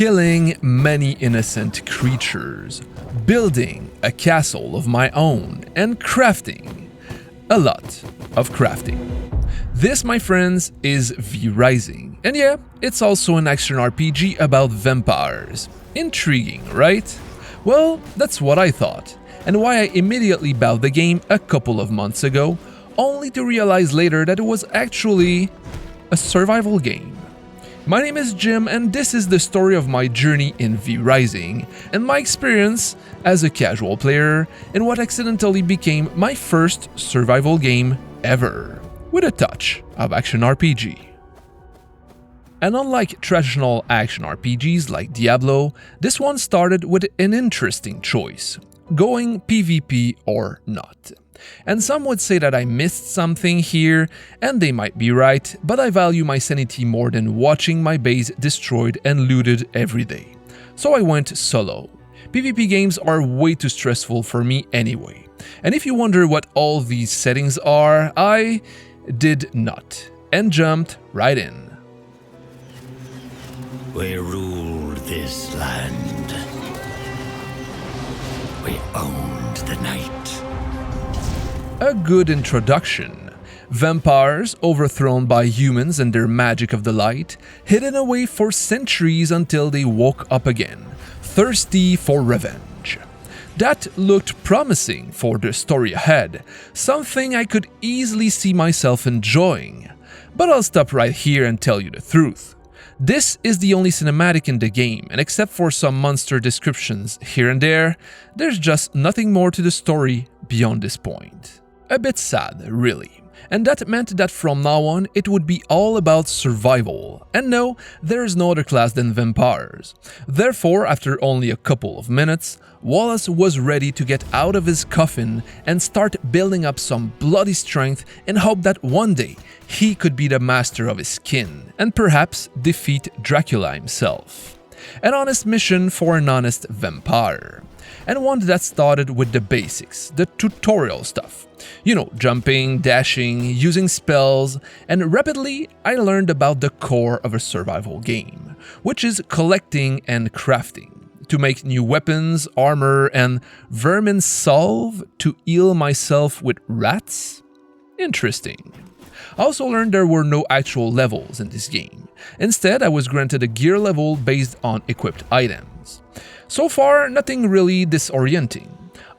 killing many innocent creatures, building a castle of my own, and crafting. A lot of crafting. This, my friends, is V-Rising. And yeah, it's also an action RPG about vampires. Intriguing, right? Well, that's what I thought, and why I immediately bought the game a couple of months ago, only to realize later that it was actually a survival game. My name is Jim, and this is the story of my journey in V-Rising and my experience as a casual player in what accidentally became my first survival game ever, with a touch of action RPG. And unlike traditional action RPGs like Diablo, this one started with an interesting choice, going PvP or not. And some would say that I missed something here, and they might be right, but I value my sanity more than watching my base destroyed and looted every day. So I went solo. PvP games are way too stressful for me anyway. And if you wonder what all these settings are, I did not, and jumped right in. We ruled this land. We owned the night. A good introduction. Vampires overthrown by humans and their magic of the light, hidden away for centuries until they woke up again, thirsty for revenge. That looked promising for the story ahead, something I could easily see myself enjoying. But I'll stop right here and tell you the truth. This is the only cinematic in the game, and except for some monster descriptions here and there, there's just nothing more to the story beyond this point. A bit sad, really. And that meant that from now on, it would be all about survival. And no, there's no other class than vampires. Therefore, after only a couple of minutes, Wallace was ready to get out of his coffin and start building up some bloody strength in hope that one day he could be the master of his skin and perhaps defeat Dracula himself. An honest mission for an honest vampire. And one that started with the basics, the tutorial stuff. You know, jumping, dashing, using spells, and rapidly I learned about the core of a survival game, which is collecting and crafting, to make new weapons, armor, and vermin salve to heal myself with rats? Interesting. I also learned there were no actual levels in this game. Instead, I was granted a gear level based on equipped items. So far, nothing really disorienting,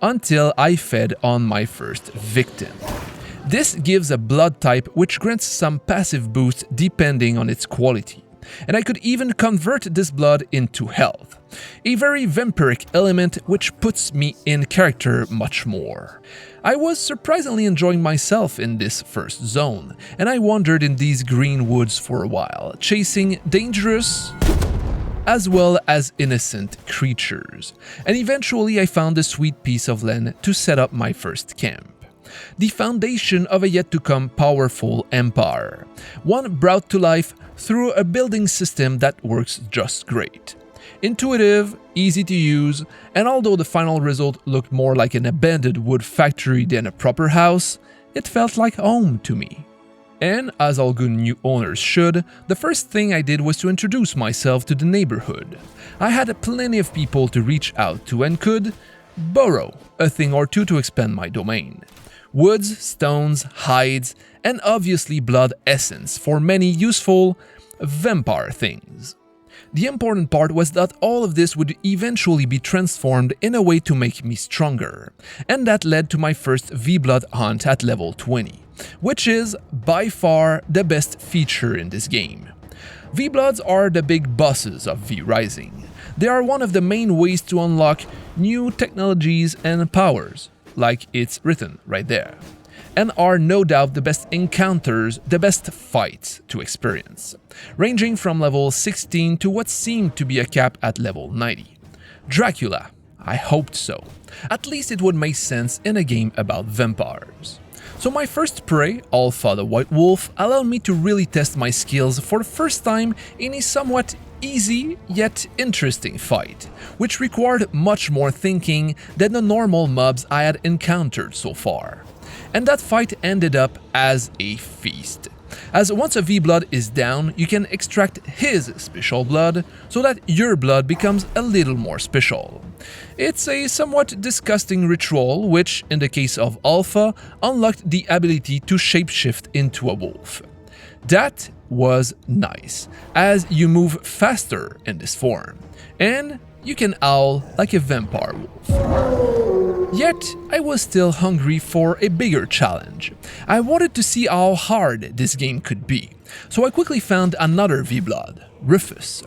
until I fed on my first victim. This gives a blood type which grants some passive boost depending on its quality, and I could even convert this blood into health, a very vampiric element which puts me in character much more. I was surprisingly enjoying myself in this first zone, and I wandered in these green woods for a while, chasing dangerous as well as innocent creatures, and eventually I found a sweet piece of land to set up my first camp. The foundation of a yet-to-come powerful empire, one brought to life through a building system that works just great. Intuitive, easy to use, and although the final result looked more like an abandoned wood factory than a proper house, it felt like home to me. And as all good new owners should, the first thing I did was to introduce myself to the neighborhood. I had plenty of people to reach out to and could borrow a thing or two to expand my domain. Woods, stones, hides, and obviously blood essence for many useful vampire things. The important part was that all of this would eventually be transformed in a way to make me stronger, and that led to my first V-Blood hunt at level 20, which is by far the best feature in this game. V-Bloods are the big bosses of V-Rising. They are one of the main ways to unlock new technologies and powers, like it's written right there, and are no doubt the best encounters, the best fights to experience, ranging from level 16 to what seemed to be a cap at level 90. Dracula, I hoped so. At least it would make sense in a game about vampires. So my first prey, Alpha the White Wolf, allowed me to really test my skills for the first time in a somewhat easy yet interesting fight, which required much more thinking than the normal mobs I had encountered so far. And that fight ended up as a feast. as once a V-blood is down, you can extract his special blood so that your blood becomes a little more special. It's a somewhat disgusting ritual which, in the case of Alpha, unlocked the ability to shapeshift into a wolf. That was nice, as you move faster in this form, and you can howl like a vampire wolf. Yet, I was still hungry for a bigger challenge. I wanted to see how hard this game could be, so I quickly found another V-blood, Rufus.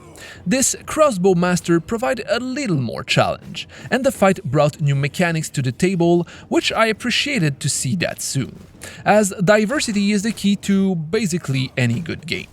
This crossbow master provided a little more challenge, and the fight brought new mechanics to the table, which I appreciated to see that soon, as diversity is the key to basically any good game.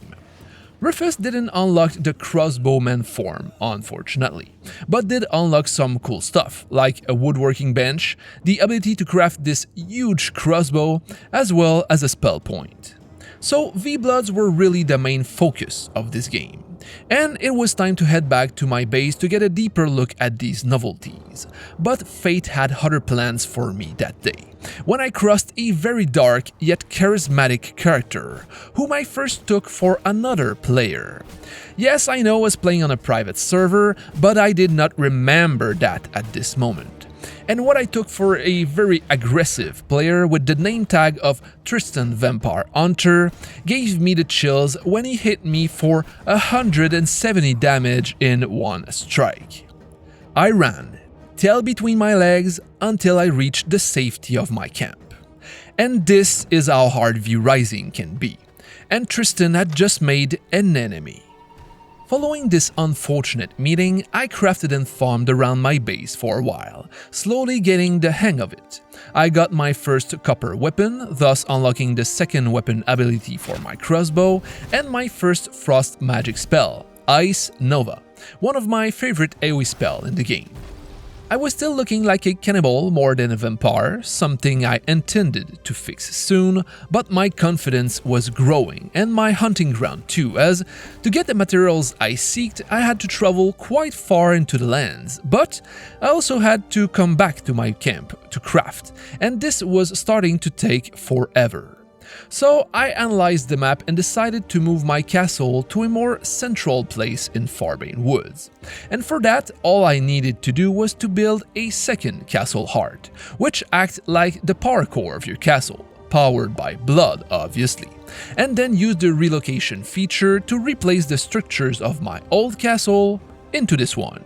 Rufus didn't unlock the crossbowman form, unfortunately, but did unlock some cool stuff, like a woodworking bench, the ability to craft this huge crossbow, as well as a spell point. So V-bloods were really the main focus of this game, and it was time to head back to my base to get a deeper look at these novelties. But fate had other plans for me that day, when I crossed a very dark yet charismatic character, whom I first took for another player. Yes, I know I was playing on a private server, but I did not remember that at this moment. And what I took for a very aggressive player with the name tag of Tristan Vampire Hunter gave me the chills when he hit me for 170 damage in one strike. I ran, tail between my legs, until I reached the safety of my camp. And this is how hard V Rising can be, and Tristan had just made an enemy. Following this unfortunate meeting, I crafted and farmed around my base for a while, slowly getting the hang of it. I got my first copper weapon, thus unlocking the second weapon ability for my crossbow, and my first frost magic spell, Ice Nova, one of my favorite AoE spells in the game. I was still looking like a cannibal more than a vampire, something I intended to fix soon, but my confidence was growing and my hunting ground too, as to get the materials I sought, I had to travel quite far into the lands, but I also had to come back to my camp to craft, and this was starting to take forever. So I analyzed the map and decided to move my castle to a more central place in Farbane Woods. And for that, all I needed to do was to build a second castle heart, which acts like the power core of your castle, powered by blood obviously, and then use the relocation feature to replace the structures of my old castle into this one.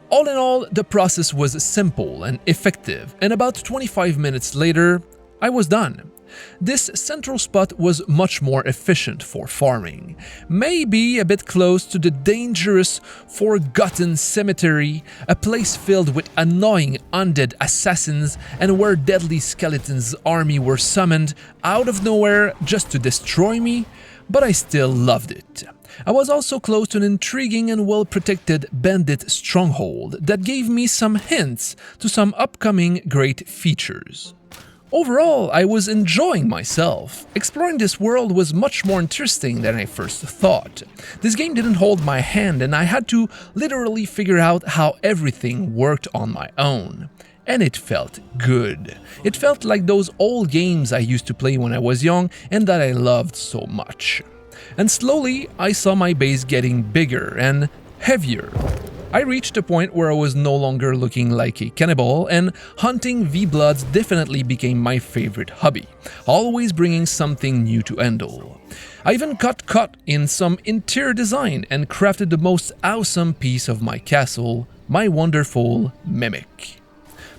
All in all, the process was simple and effective, and about 25 minutes later, I was done. This central spot was much more efficient for farming, maybe a bit close to the dangerous Forgotten Cemetery, a place filled with annoying undead assassins and where deadly skeletons' army were summoned out of nowhere just to destroy me, but I still loved it. I was also close to an intriguing and well-protected bandit stronghold that gave me some hints to some upcoming great features. Overall, I was enjoying myself. Exploring this world was much more interesting than I first thought. This game didn't hold my hand and I had to literally figure out how everything worked on my own. And it felt good. It felt like those old games I used to play when I was young and that I loved so much. And slowly, I saw my base getting bigger and heavier. I reached a point where I was no longer looking like a cannibal, and hunting V-bloods definitely became my favorite hobby, always bringing something new to handle. I even got caught in some interior design and crafted the most awesome piece of my castle, my wonderful mimic.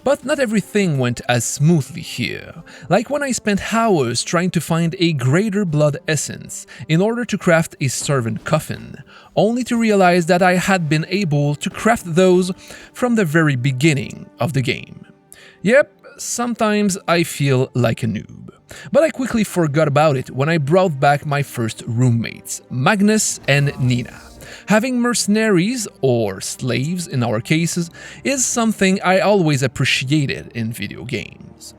But not everything went as smoothly here, like when I spent hours trying to find a greater blood essence in order to craft a servant coffin, only to realize that I had been able to craft those from the very beginning of the game. Yep, sometimes I feel like a noob. But I quickly forgot about it when I brought back my first roommates, Magnus and Nina. Having mercenaries, or slaves in our cases, is something I always appreciated in video games.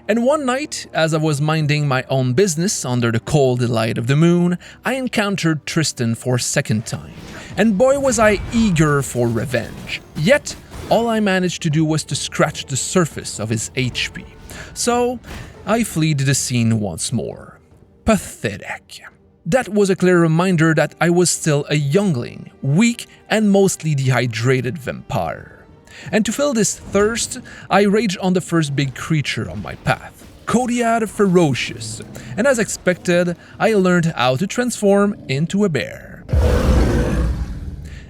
And one night, as I was minding my own business under the cold light of the moon, I encountered Tristan for a second time, and boy was I eager for revenge. Yet, all I managed to do was to scratch the surface of his HP. So, I fled the scene once more. Pathetic. That was a clear reminder that I was still a youngling, weak and mostly dehydrated vampire. And to fill this thirst, I raged on the first big creature on my path, Kodiad Ferocious, and as expected, I learned how to transform into a bear.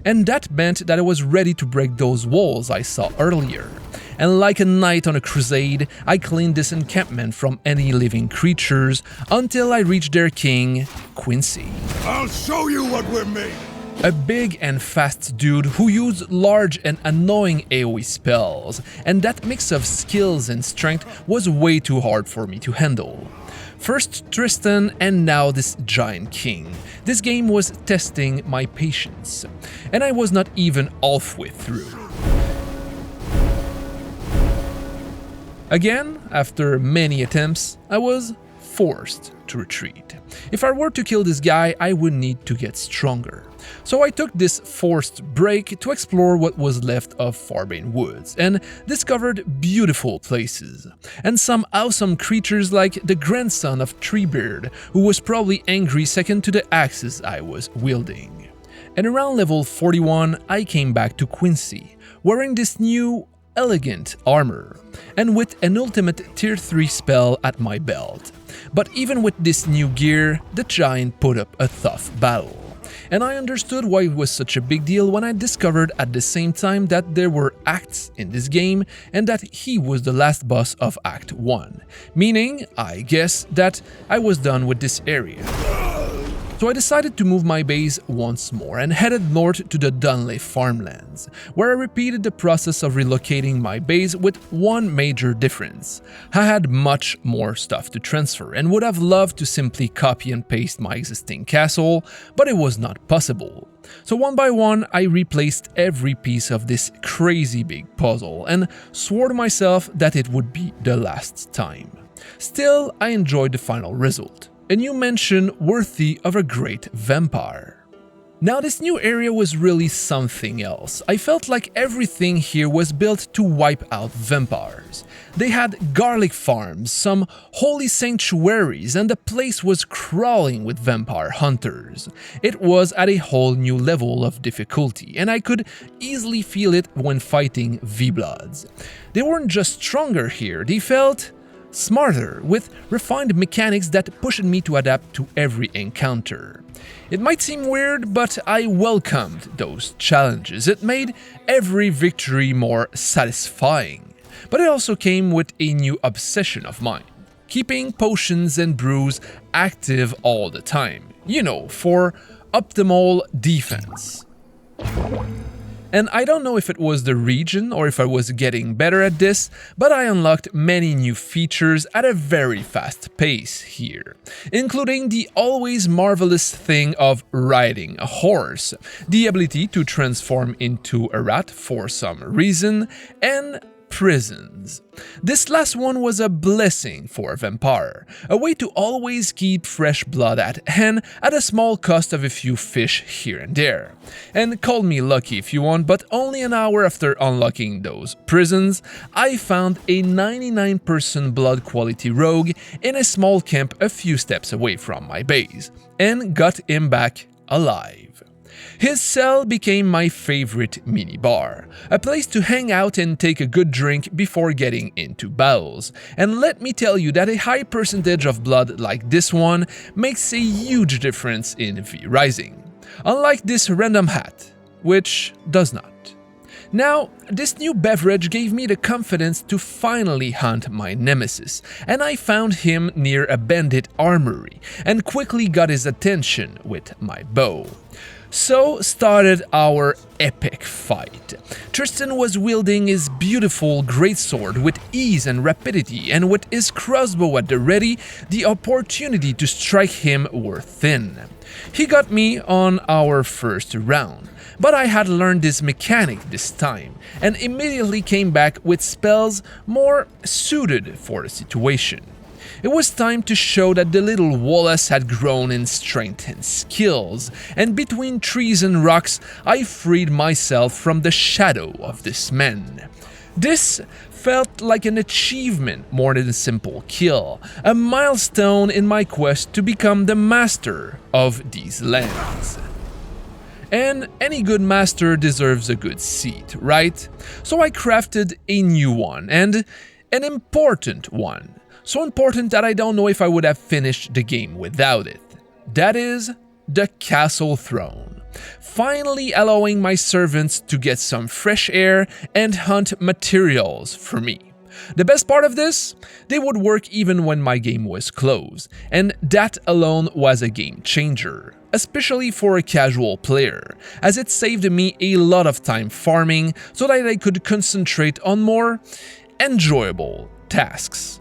And that meant that I was ready to break those walls I saw earlier. And like a knight on a crusade, I cleaned this encampment from any living creatures until I reached their king, Quincy. I'll show you what we're made. A big and fast dude who used large and annoying AoE spells, and that mix of skills and strength was way too hard for me to handle. First Tristan and now this giant king. This game was testing my patience, and I was not even halfway through. Again, after many attempts, I was forced to retreat. If I were to kill this guy, I would need to get stronger. So I took this forced break to explore what was left of Farbane Woods and discovered beautiful places, and some awesome creatures like the grandson of Treebeard, who was probably angry second to the axes I was wielding. And around level 41, I came back to Quincy, wearing this new elegant armor, and with an ultimate tier 3 spell at my belt. But even with this new gear, the giant put up a tough battle. And I understood why it was such a big deal when I discovered at the same time that there were acts in this game and that he was the last boss of Act 1. Meaning, I guess, that I was done with this area. So I decided to move my base once more and headed north to the Dunley farmlands, where I repeated the process of relocating my base with one major difference. I had much more stuff to transfer and would have loved to simply copy and paste my existing castle, but it was not possible. So one by one, I replaced every piece of this crazy big puzzle and swore to myself that it would be the last time. Still, I enjoyed the final result. A new mansion worthy of a great vampire. Now this new area was really something else. I felt like everything here was built to wipe out vampires. They had garlic farms, some holy sanctuaries, and the place was crawling with vampire hunters. It was at a whole new level of difficulty, and I could easily feel it when fighting V-Bloods. They weren't just stronger here, they felt smarter, with refined mechanics that pushed me to adapt to every encounter. It might seem weird, but I welcomed those challenges. It made every victory more satisfying. But it also came with a new obsession of mine: keeping potions and brews active all the time. You know, for optimal defense. And I don't know if it was the region or if I was getting better at this, but I unlocked many new features at a very fast pace here, including the always marvelous thing of riding a horse, the ability to transform into a rat for some reason, and prisons. This last one was a blessing for a vampire, a way to always keep fresh blood at hand at a small cost of a few fish here and there. And call me lucky if you want, but only an hour after unlocking those prisons, I found a 99% blood quality rogue in a small camp a few steps away from my base, and got him back alive. His cell became my favorite mini-bar, a place to hang out and take a good drink before getting into battles. And let me tell you that a high percentage of blood like this one makes a huge difference in V-Rising, unlike this random hat, which does not. Now, this new beverage gave me the confidence to finally hunt my nemesis, and I found him near a bandit armory and quickly got his attention with my bow. So started our epic fight. Tristan was wielding his beautiful greatsword with ease and rapidity, and with his crossbow at the ready, the opportunity to strike him were thin. He got me on our first round, but I had learned this mechanic this time, and immediately came back with spells more suited for the situation. It was time to show that the little Wallace had grown in strength and skills, and between trees and rocks, I freed myself from the shadow of this man. This felt like an achievement more than a simple kill, a milestone in my quest to become the master of these lands. And any good master deserves a good seat, right? So I crafted a new one, and an important one. So important that I don't know if I would have finished the game without it. That is the castle throne. Finally allowing my servants to get some fresh air and hunt materials for me. The best part of this? They would work even when my game was closed, and that alone was a game changer, especially for a casual player, as it saved me a lot of time farming so that I could concentrate on more enjoyable tasks.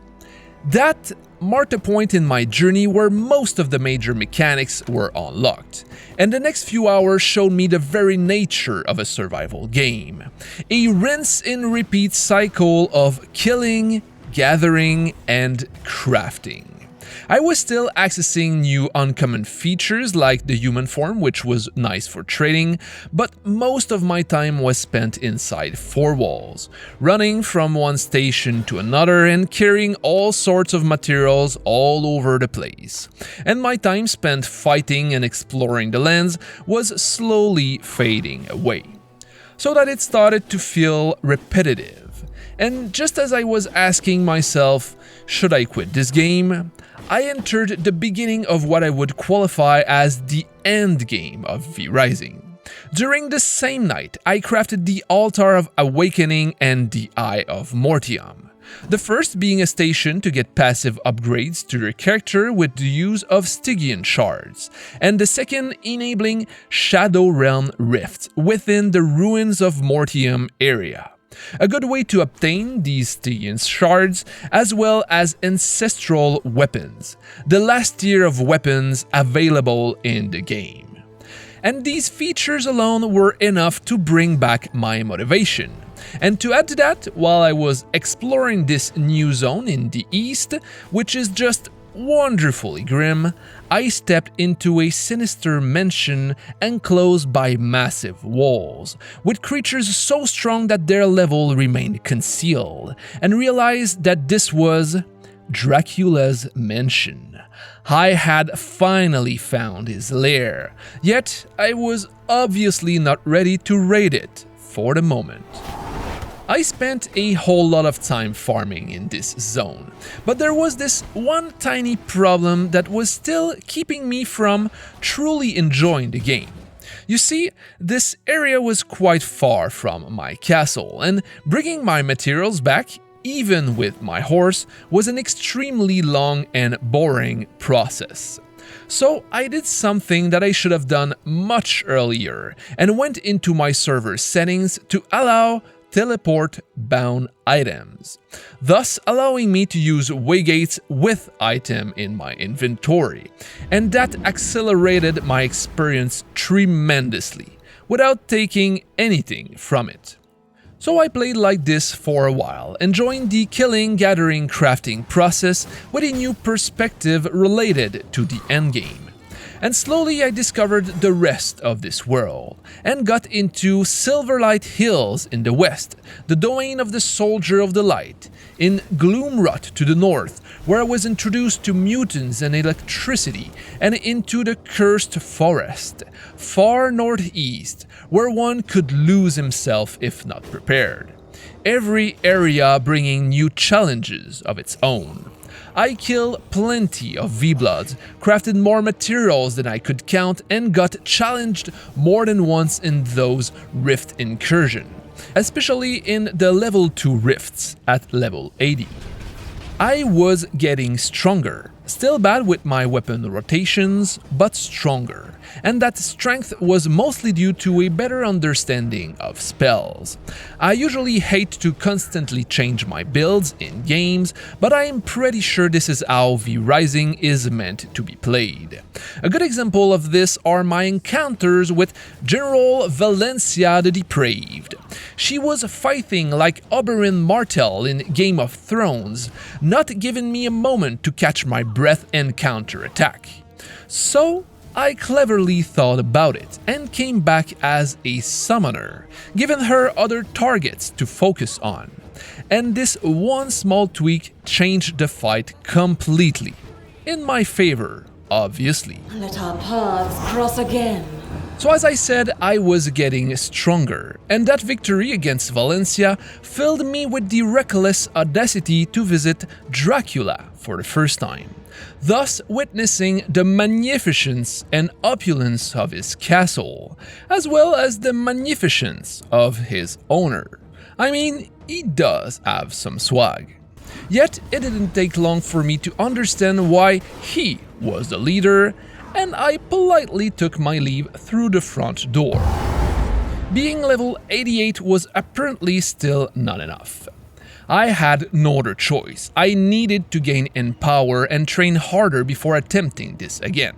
That marked a point in my journey where most of the major mechanics were unlocked, and the next few hours showed me the very nature of a survival game. A rinse-and-repeat cycle of killing, gathering, and crafting. I was still accessing new uncommon features like the human form, which was nice for trading, but most of my time was spent inside four walls, running from one station to another and carrying all sorts of materials all over the place. And my time spent fighting and exploring the lands was slowly fading away, so that it started to feel repetitive. And just as I was asking myself, should I quit this game? I entered the beginning of what I would qualify as the endgame of V Rising. During the same night, I crafted the Altar of Awakening and the Eye of Mortium. The first being a station to get passive upgrades to your character with the use of Stygian shards, and the second enabling Shadow Realm Rift within the Ruins of Mortium area. A good way to obtain these Stygian shards, as well as ancestral weapons, the last tier of weapons available in the game. And these features alone were enough to bring back my motivation. And to add to that, while I was exploring this new zone in the east, which is just wonderfully grim, I stepped into a sinister mansion enclosed by massive walls, with creatures so strong that their level remained concealed, and realized that this was Dracula's mansion. I had finally found his lair, yet I was obviously not ready to raid it for the moment. I spent a whole lot of time farming in this zone, but there was this one tiny problem that was still keeping me from truly enjoying the game. You see, this area was quite far from my castle, and bringing my materials back, even with my horse, was an extremely long and boring process. So I did something that I should have done much earlier, and went into my server settings to allow teleport bound items, thus allowing me to use waygates with item in my inventory, and that accelerated my experience tremendously without taking anything from it. So I played like this for a while, enjoying the killing, gathering, crafting process with a new perspective related to the endgame. And slowly I discovered the rest of this world, and got into Silverlight Hills in the west, the domain of the Soldier of the Light, in Gloomrot to the north, where I was introduced to mutants and electricity, and into the Cursed Forest, far northeast, where one could lose himself if not prepared. Every area bringing new challenges of its own. I killed plenty of V-Bloods, crafted more materials than I could count, and got challenged more than once in those rift incursions, especially in the level 2 rifts at level 80. I was getting stronger, still bad with my weapon rotations, but stronger, and that strength was mostly due to a better understanding of spells. I usually hate to constantly change my builds in games, but I am pretty sure this is how V Rising is meant to be played. A good example of this are my encounters with General Valencia the Depraved. She was fighting like Oberyn Martell in Game of Thrones, not giving me a moment to catch my breath and counterattack. So I cleverly thought about it and came back as a summoner, giving her other targets to focus on. and this one small tweak changed the fight completely. In my favor, obviously. Let our paths cross again. So as I said, I was getting stronger, and that victory against Valencia filled me with the reckless audacity to visit Dracula for the first time, thus witnessing the magnificence and opulence of his castle, as well as the magnificence of his owner. I mean, he does have some swag. Yet it didn't take long for me to understand why he was the leader, and I politely took my leave through the front door. Being level 88 was apparently still not enough. I had no other choice. I needed to gain in power and train harder before attempting this again.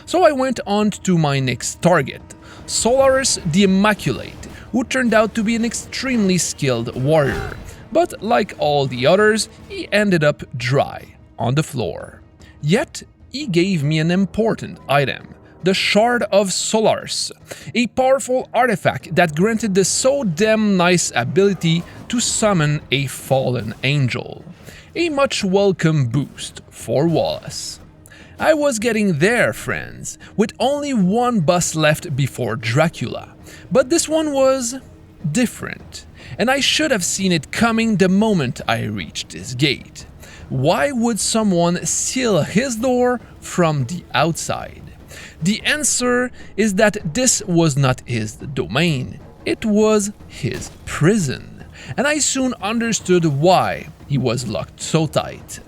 So I went on to my next target, Solaris the Immaculate, who turned out to be an extremely skilled warrior. But like all the others, he ended up dry on the floor. Yet, he gave me an important item, the Shard of Solaris, a powerful artifact that granted the so damn nice ability to summon a fallen angel. A much welcome boost for Wallace. I was getting there, friends, with only one boss left before Dracula, but this one was different, and I should have seen it coming the moment I reached this gate. Why would someone seal his door from the outside? The answer is that this was not his domain, it was his prison, and I soon understood why he was locked so tight.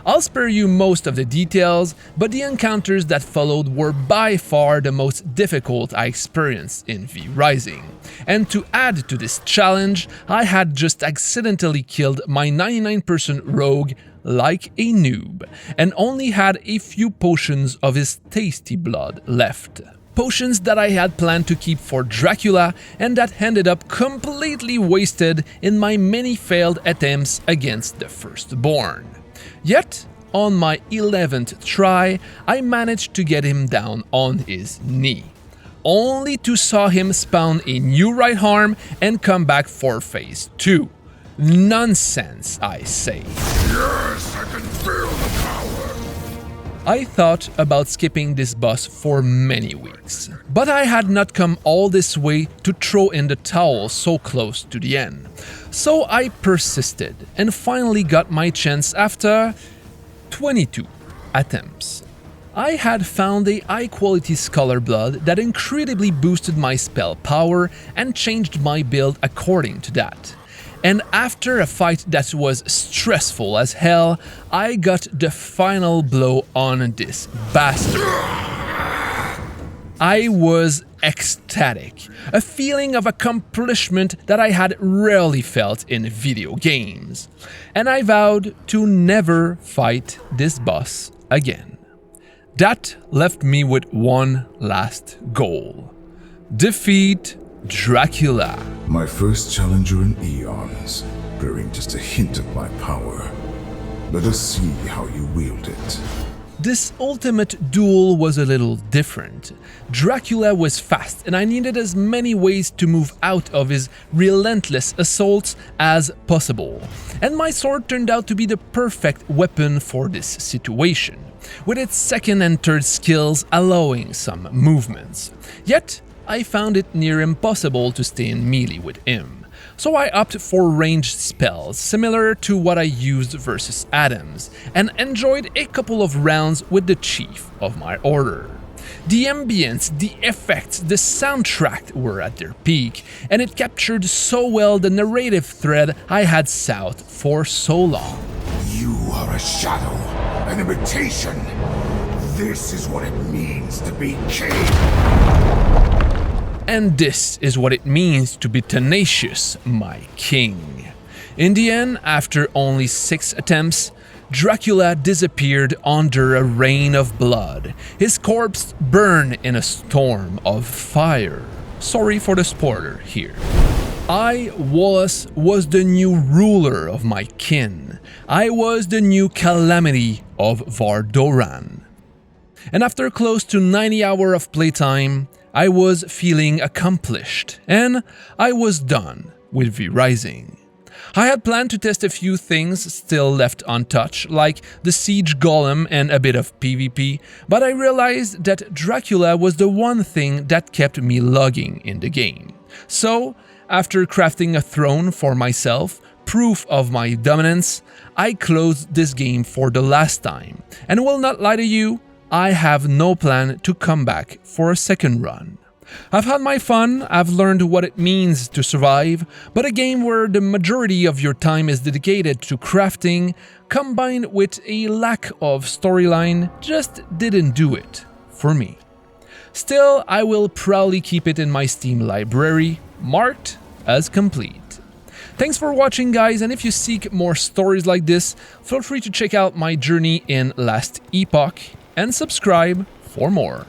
I'll spare you most of the details, but the encounters that followed were by far the most difficult I experienced in V Rising. And to add to this challenge, I had just accidentally killed my 99% rogue like a noob, and only had a few potions of his tasty blood left. Potions that I had planned to keep for Dracula and that ended up completely wasted in my many failed attempts against the Firstborn. Yet, on my 11th try, I managed to get him down on his knee, only to saw him spawn a new right arm and come back for phase 2. Nonsense, I say. Yes, I can feel the power. I thought about skipping this boss for many weeks, but I had not come all this way to throw in the towel so close to the end. So I persisted and finally got my chance after 22 attempts. I had found a high-quality Scholar Blood that incredibly boosted my spell power and changed my build according to that. And after a fight that was stressful as hell, I got the final blow on this bastard. I was ecstatic, a feeling of accomplishment that I had rarely felt in video games. And I vowed to never fight this boss again. That left me with one last goal: defeat Dracula. My first challenger in eons, bearing just a hint of my power. Let us see how you wield it. This ultimate duel was a little different. Dracula was fast, and I needed as many ways to move out of his relentless assaults as possible. And my sword turned out to be the perfect weapon for this situation, with its second and third skills allowing some movements. Yet, I found it near impossible to stay in melee with him, so I opted for ranged spells similar to what I used versus Adams, and enjoyed a couple of rounds with the chief of my order. The ambience, the effects, the soundtrack were at their peak, and it captured so well the narrative thread I had sought for so long. You are a shadow, an imitation. This is what it means to be king. And this is what it means to be tenacious, my king. In the end, after only 6 attempts, Dracula disappeared under a rain of blood. His corpse burned in a storm of fire. Sorry for the spoiler here. I, Wallace, was the new ruler of my kin. I was the new calamity of Vardoran. And after close to 90 hours of playtime, I was feeling accomplished, and I was done with V Rising. I had planned to test a few things still left untouched, like the siege golem and a bit of PvP, but I realized that Dracula was the one thing that kept me logging in the game. So, after crafting a throne for myself, proof of my dominance, I closed this game for the last time, and will not lie to you, I have no plan to come back for a second run. I've had my fun, I've learned what it means to survive, but a game where the majority of your time is dedicated to crafting, combined with a lack of storyline, just didn't do it for me. Still, I will proudly keep it in my Steam library, marked as complete. Thanks for watching, guys, and if you seek more stories like this, feel free to check out my journey in Last Epoch and subscribe for more.